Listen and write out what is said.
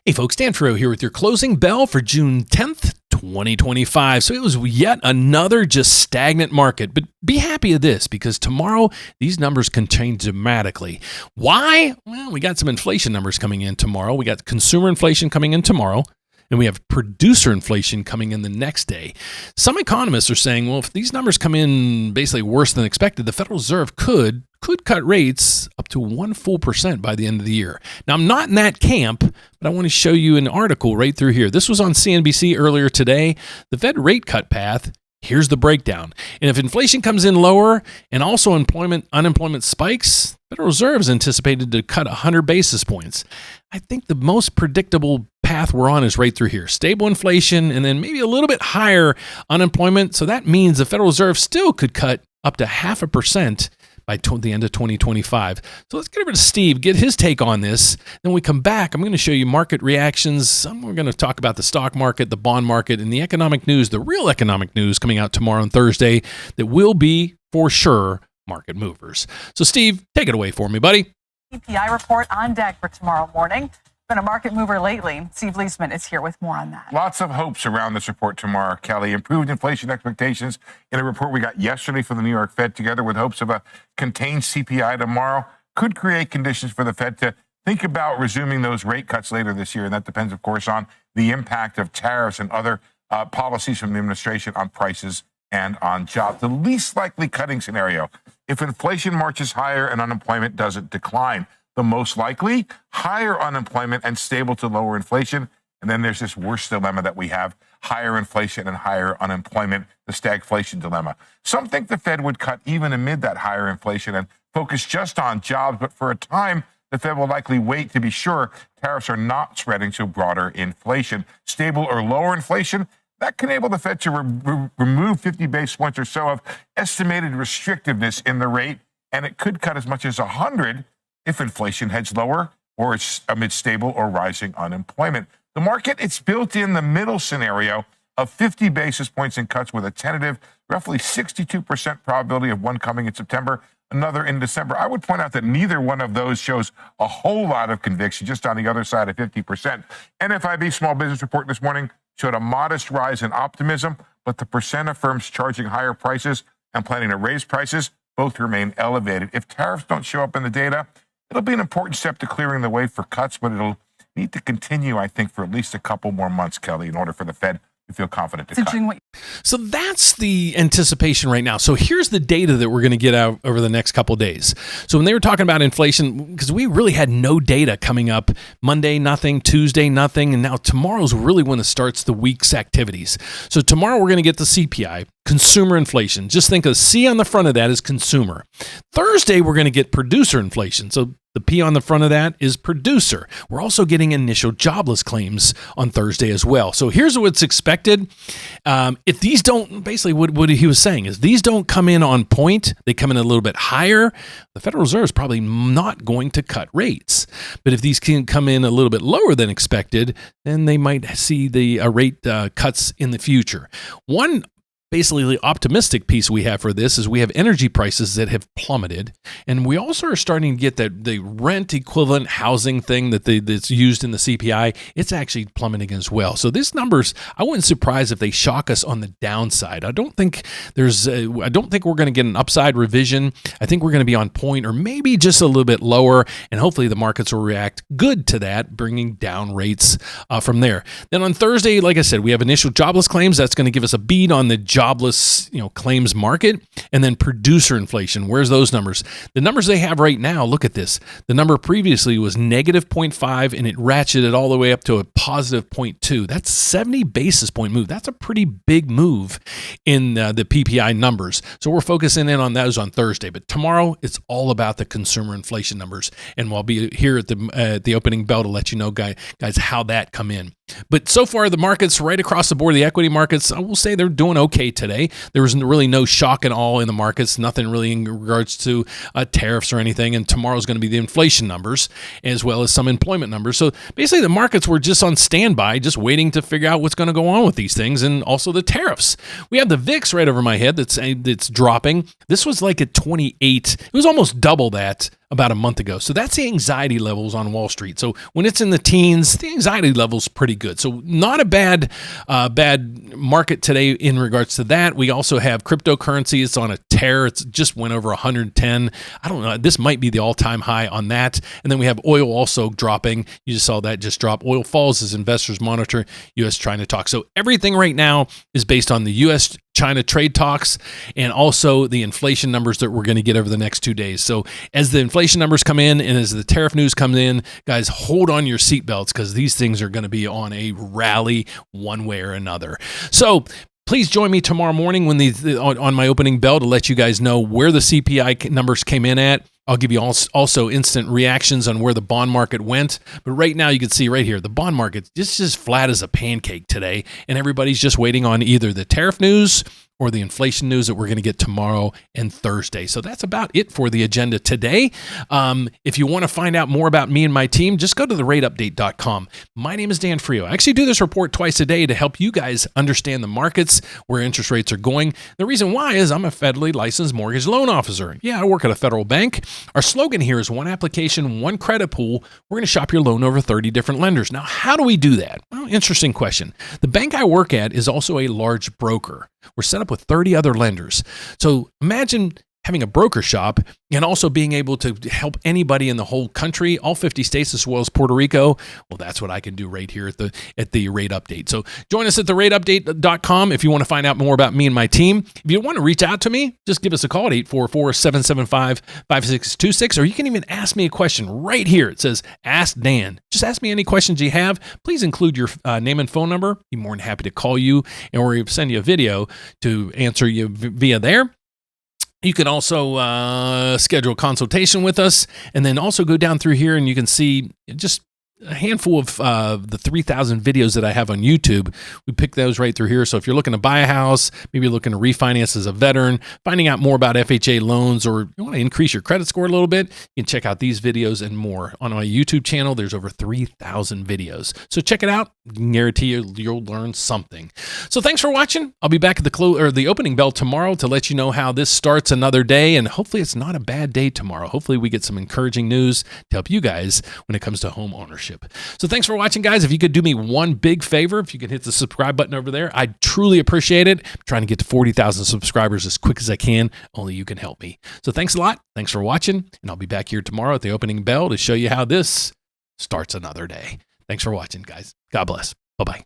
Hey folks, Dan Frio here with your closing bell for June 10th, 2025. So it was yet another just stagnant market, but be happy of this because tomorrow these numbers can change dramatically. Why? Well, we got some inflation numbers coming in tomorrow. We got consumer inflation coming in tomorrow. And we have producer inflation coming in the next day. Some economists are saying, well, if these numbers come in basically worse than expected, the Federal Reserve could cut rates up to 1% by the end of the year. Now, I'm not in that camp, but I want to show you an article right through here. This was on CNBC earlier today. The Fed rate cut path. Here's the breakdown. And if inflation comes in lower and also unemployment spikes, the Federal Reserve is anticipated to cut 100 basis points. I think the most predictable path we're on is right through here. Stable inflation and then maybe a little bit higher unemployment. So that means the Federal Reserve still could cut up to 0.5% by the end of 2025. So let's get over to Steve, get his take on this. Then when we come back, I'm going to show you market reactions. We're going to talk about the stock market, the bond market, and the economic news, the real economic news coming out tomorrow and Thursday that will be, for sure, market movers. So Steve, take it away for me, buddy. CPI report on deck for tomorrow morning. Been a market mover lately. Steve Leisman is here with more on that. Lots of hopes around this report tomorrow, Kelly. Improved inflation expectations in a report we got yesterday from the New York Fed, together with hopes of a contained CPI tomorrow, could create conditions for the Fed to think about resuming those rate cuts later this year. And that depends, of course, on the impact of tariffs and other policies from the administration on prices and on jobs. The least likely cutting scenario, if inflation marches higher and unemployment doesn't decline. The most likely, higher unemployment and stable to lower inflation. And then there's this worst dilemma that we have, higher inflation and higher unemployment, the stagflation dilemma. Some think the Fed would cut even amid that higher inflation and focus just on jobs. But for a time, the Fed will likely wait to be sure tariffs are not spreading to broader inflation. Stable or lower inflation, that can enable the Fed to remove 50 basis points or so of estimated restrictiveness in the rate. And it could cut as much as 100 if inflation heads lower or it's amid stable or rising unemployment. The market, it's built in the middle scenario of 50 basis points in cuts with a tentative, roughly 62% probability of one coming in September, another in December. I would point out that neither one of those shows a whole lot of conviction, just on the other side of 50%. NFIB small business report this morning showed a modest rise in optimism, but the percent of firms charging higher prices and planning to raise prices both remain elevated. If tariffs don't show up in the data, it'll be an important step to clearing the way for cuts, but it'll need to continue, I think, for at least a couple more months, Kelly, in order for the Fed to feel confident to cut. So that's the anticipation right now. So here's the data that we're going to get out over the next couple of days. So when they were talking about inflation, because we really had no data coming up, Monday, nothing, Tuesday, nothing, and now tomorrow's really when it starts the week's activities. So tomorrow we're going to get the CPI, consumer inflation. Just think of C on the front of that is consumer. Thursday, we're going to get producer inflation. So the P on the front of that is producer. We're also getting initial jobless claims on Thursday as well. So here's what's expected. If these don't, basically what he was saying is these don't come in on point, they come in a little bit higher, the Federal Reserve is probably not going to cut rates. But if these can come in a little bit lower than expected, then they might see the rate cuts in the future. One basically the optimistic piece we have for this is we have energy prices that have plummeted, and we also are starting to get that the rent equivalent housing thing that's used in the CPI. It's actually plummeting as well. So these numbers, I wouldn't surprise if they shock us on the downside. I don't think we're going to get an upside revision. I think we're going to be on point or maybe just a little bit lower, and hopefully the markets will react good to that, bringing down rates from there. Then on Thursday, like I said, we have initial jobless claims. That's going to give us a beat on the jobless, claims market, and then producer inflation. Where's those numbers? The numbers they have right now, look at this. The number previously was negative 0.5, and it ratcheted all the way up to a positive 0.2. That's 70 basis point move. That's a pretty big move in the PPI numbers. So we're focusing in on those on Thursday. But tomorrow, it's all about the consumer inflation numbers, and we'll be here at the opening bell to let you know, guys, how that come in. But so far, the markets right across the board, the equity markets, I will say they're doing okay today. There was really no shock at all in the markets, nothing really in regards to tariffs or anything. And tomorrow's going to be the inflation numbers as well as some employment numbers. So basically, the markets were just on standby, just waiting to figure out what's going to go on with these things, and also the tariffs. We have the VIX right over my head that's dropping. This was like at 28. It was almost double that about a month ago. So that's the anxiety levels on Wall Street. So when it's in the teens, the anxiety level's pretty good. So not a bad market today in regards to that. We also have cryptocurrency. It's on a tear. It's just went over 110. I don't know. This might be the all-time high on that. And then we have oil also dropping. You just saw that just drop. Oil falls as investors monitor U.S.-China talks. So everything right now is based on the U.S.-China trade talks and also the inflation numbers that we're going to get over the next 2 days. So as the inflation numbers come in and as the tariff news comes in, guys, hold on your seatbelts because these things are going to be on a rally one way or another. So please join me tomorrow morning when on my opening bell to let you guys know where the CPI numbers came in at. I'll give you also instant reactions on where the bond market went. But right now you can see right here, the bond market just as flat as a pancake today. And everybody's just waiting on either the tariff news or the inflation news that we're going to get tomorrow and Thursday. So that's about it for the agenda today. If you want to find out more about me and my team, just go to therateupdate.com. My name is Dan Frio. I actually do this report twice a day to help you guys understand the markets, where interest rates are going. The reason why is I'm a federally licensed mortgage loan officer. Yeah, I work at a federal bank. Our slogan here is one application, one credit pool. We're going to shop your loan over 30 different lenders. Now, how do we do that? Well, interesting question. The bank I work at is also a large broker. We're set up with 30 other lenders. So imagine having a broker shop and also being able to help anybody in the whole country, all 50 states as well as Puerto Rico. Well, that's what I can do right here at the Rate Update. So join us at therateupdate.com if you want to find out more about me and my team. If you want to reach out to me, just give us a call at 844-775-5626, or you can even ask me a question right here. It says, Ask Dan. Just ask me any questions you have. Please include your name and phone number. I'd be more than happy to call you or send you a video to answer you via there. You can also schedule a consultation with us and then also go down through here and you can see just a handful of the 3,000 videos that I have on YouTube. We pick those right through here. So if you're looking to buy a house, maybe you're looking to refinance as a veteran, finding out more about FHA loans, or you want to increase your credit score a little bit, you can check out these videos and more. On my YouTube channel, there's over 3,000 videos. So check it out. I can guarantee you'll learn something. So thanks for watching. I'll be back at the opening bell tomorrow to let you know how this starts another day. And hopefully it's not a bad day tomorrow. Hopefully we get some encouraging news to help you guys when it comes to home ownership. So thanks for watching, guys. If you could do me one big favor, if you could hit the subscribe button over there, I'd truly appreciate it. I'm trying to get to 40,000 subscribers as quick as I can. Only you can help me. So thanks a lot. Thanks for watching. And I'll be back here tomorrow at the opening bell to show you how this starts another day. Thanks for watching, guys. God bless. Bye-bye.